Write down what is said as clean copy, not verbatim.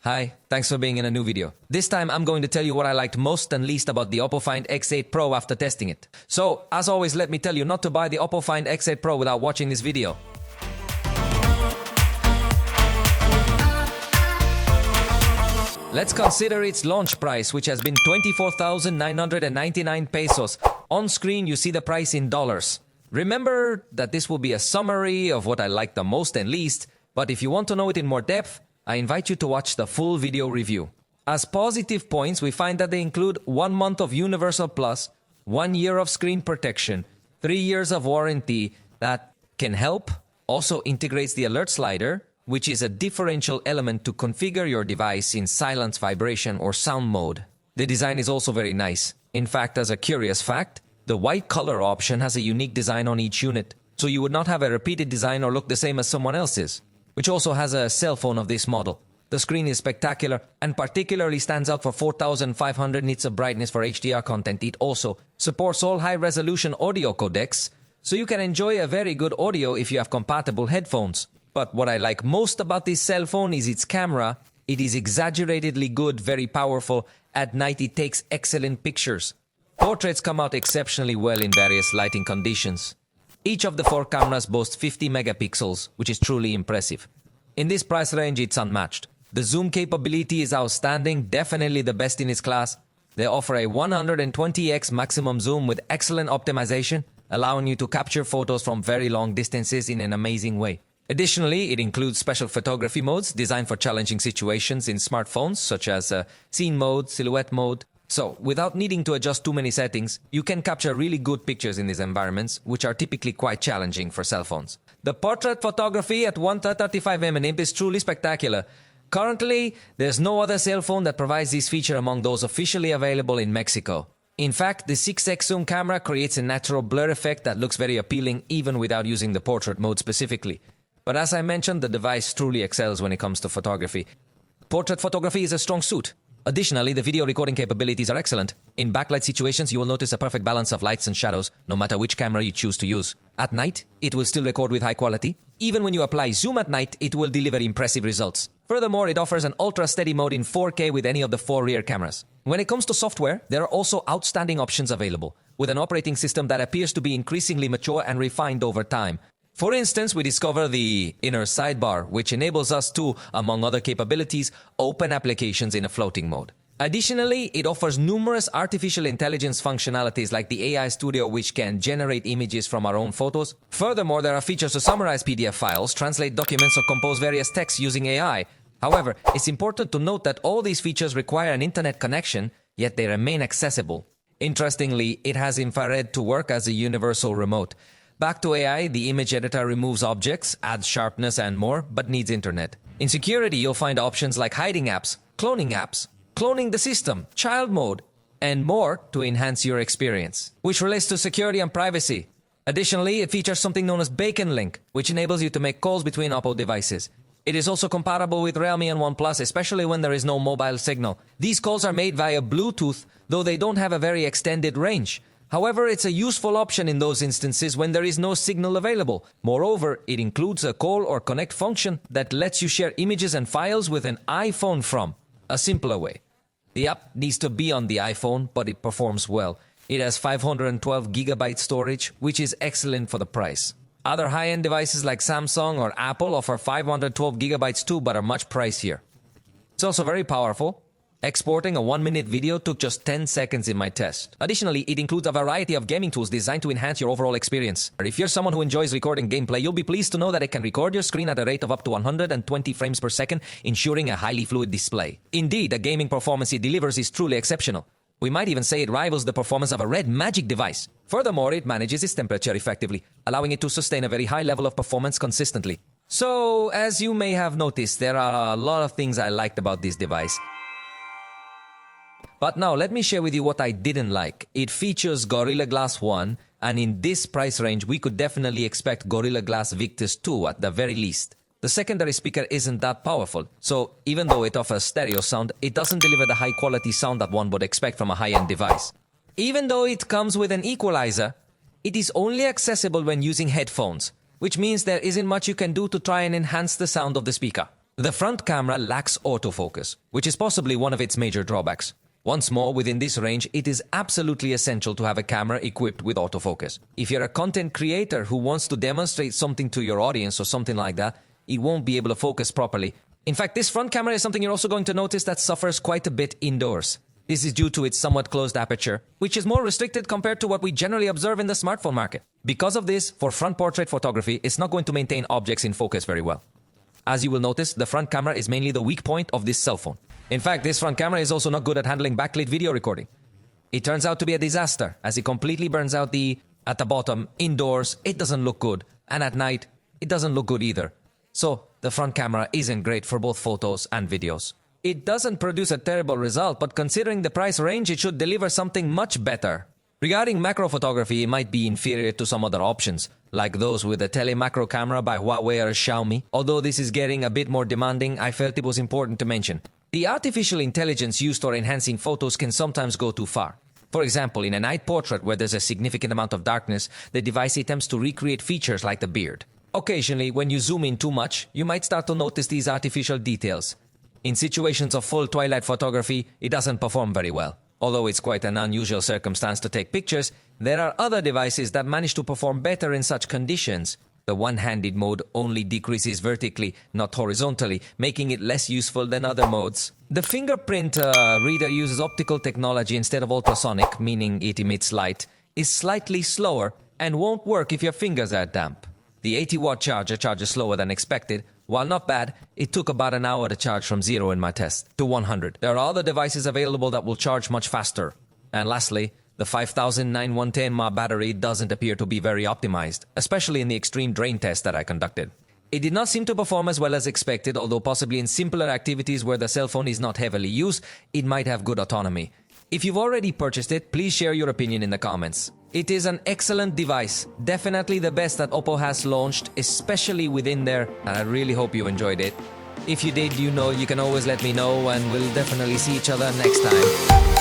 Hi, thanks for being in a new video. This time I'm going to tell you what I liked most and least about the OPPO Find X8 Pro after testing it. So, as always, let me tell you not to buy the OPPO Find X8 Pro without watching this video. Let's consider its launch price, which has been 24,999 pesos. On screen, you see the price in dollars. Remember that this will be a summary of what I liked the most and least, but if you want to know it in more depth, I invite you to watch the full video review. As positive points, we find that they include 1 month of Universal Plus, 1 year of screen protection, 3 years of warranty that can help, also integrates the alert slider, which is a differential element to configure your device in silence, vibration, or sound mode. The design is also very nice. In fact, as a curious fact, the white color option has a unique design on each unit, so you would not have a repeated design or look the same as someone else's, which also has a cell phone of this model. The screen is spectacular and particularly stands out for 4,500 nits of brightness for HDR content. It also supports all high-resolution audio codecs, so you can enjoy a very good audio if you have compatible headphones. But what I like most about this cell phone is its camera. It is exaggeratedly good, very powerful. At night it takes excellent pictures. Portraits come out exceptionally well in various lighting conditions. Each of the 4 cameras boasts 50 megapixels, which is truly impressive. In this price range, it's unmatched. The zoom capability is outstanding, definitely the best in its class. They offer a 120x maximum zoom with excellent optimization, allowing you to capture photos from very long distances in an amazing way. Additionally, it includes special photography modes designed for challenging situations in smartphones, such as scene mode, silhouette mode. So, without needing to adjust too many settings, you can capture really good pictures in these environments, which are typically quite challenging for cell phones. The portrait photography at 135mm is truly spectacular. Currently, there's no other cell phone that provides this feature among those officially available in Mexico. In fact, the 6x zoom camera creates a natural blur effect that looks very appealing even without using the portrait mode specifically. But as I mentioned, the device truly excels when it comes to photography. Portrait photography is a strong suit. Additionally, the video recording capabilities are excellent. In backlight situations, you will notice a perfect balance of lights and shadows, no matter which camera you choose to use. At night, it will still record with high quality. Even when you apply zoom at night, it will deliver impressive results. Furthermore, it offers an ultra-steady mode in 4K with any of the 4 rear cameras. When it comes to software, there are also outstanding options available, with an operating system that appears to be increasingly mature and refined over time. For instance, we discover the inner sidebar, which enables us to, among other capabilities, open applications in a floating mode. Additionally, it offers numerous artificial intelligence functionalities like the AI Studio, which can generate images from our own photos. Furthermore, there are features to summarize PDF files, translate documents, or compose various texts using AI. However, it's important to note that all these features require an internet connection, yet they remain accessible. Interestingly, it has infrared to work as a universal remote. Back to AI, the image editor removes objects, adds sharpness and more, but needs internet. In security, you'll find options like hiding apps, cloning the system, child mode, and more to enhance your experience, which relates to security and privacy. Additionally, it features something known as Beacon Link, which enables you to make calls between OPPO devices. It is also compatible with Realme and OnePlus, especially when there is no mobile signal. These calls are made via Bluetooth, though they don't have a very extended range. However, it's a useful option in those instances when there is no signal available. Moreover, it includes a call or connect function that lets you share images and files with an iPhone from a simpler way. The app needs to be on the iPhone, but it performs well. It has 512GB storage, which is excellent for the price. Other high-end devices like Samsung or Apple offer 512GB too, but are much pricier. It's also very powerful. Exporting a 1-minute video took just 10 seconds in my test. Additionally, it includes a variety of gaming tools designed to enhance your overall experience. If you're someone who enjoys recording gameplay, you'll be pleased to know that it can record your screen at a rate of up to 120 frames per second, ensuring a highly fluid display. Indeed, the gaming performance it delivers is truly exceptional. We might even say it rivals the performance of a Red Magic device. Furthermore, it manages its temperature effectively, allowing it to sustain a very high level of performance consistently. So, as you may have noticed, there are a lot of things I liked about this device. But now, let me share with you what I didn't like. It features Gorilla Glass 1, and in this price range, we could definitely expect Gorilla Glass Victus 2 at the very least. The secondary speaker isn't that powerful, so even though it offers stereo sound, it doesn't deliver the high-quality sound that one would expect from a high-end device. Even though it comes with an equalizer, it is only accessible when using headphones, which means there isn't much you can do to try and enhance the sound of the speaker. The front camera lacks autofocus, which is possibly one of its major drawbacks. Once more, within this range, it is absolutely essential to have a camera equipped with autofocus. If you're a content creator who wants to demonstrate something to your audience or something like that, it won't be able to focus properly. In fact, this front camera is something you're also going to notice that suffers quite a bit indoors. This is due to its somewhat closed aperture, which is more restricted compared to what we generally observe in the smartphone market. Because of this, for front portrait photography, it's not going to maintain objects in focus very well. As you will notice, the front camera is mainly the weak point of this cell phone. In fact, this front camera is also not good at handling backlit video recording. It turns out to be a disaster, as it completely burns out at the bottom, indoors, it doesn't look good, and at night, it doesn't look good either. So, the front camera isn't great for both photos and videos. It doesn't produce a terrible result, but considering the price range, it should deliver something much better. Regarding macro photography, it might be inferior to some other options, like those with a telemacro camera by Huawei or Xiaomi. Although this is getting a bit more demanding, I felt it was important to mention. The artificial intelligence used for enhancing photos can sometimes go too far. For example, in a night portrait where there's a significant amount of darkness, the device attempts to recreate features like the beard. Occasionally, when you zoom in too much, you might start to notice these artificial details. In situations of full twilight photography, it doesn't perform very well. Although it's quite an unusual circumstance to take pictures, there are other devices that manage to perform better in such conditions. The one-handed mode only decreases vertically, not horizontally, making it less useful than other modes. The fingerprint reader uses optical technology instead of ultrasonic, meaning it emits light, is slightly slower and won't work if your fingers are damp. The 80-watt charger charges slower than expected. While not bad, it took about an hour to charge from 0 in my test to 100. There are other devices available that will charge much faster. And lastly, the 5910 mAh battery doesn't appear to be very optimized, especially in the extreme drain test that I conducted. It did not seem to perform as well as expected, although possibly in simpler activities where the cell phone is not heavily used, it might have good autonomy. If you've already purchased it, please share your opinion in the comments. It is an excellent device, definitely the best that OPPO has launched, especially within there, and I really hope you enjoyed it. If you did, you know you can always let me know, and we'll definitely see each other next time.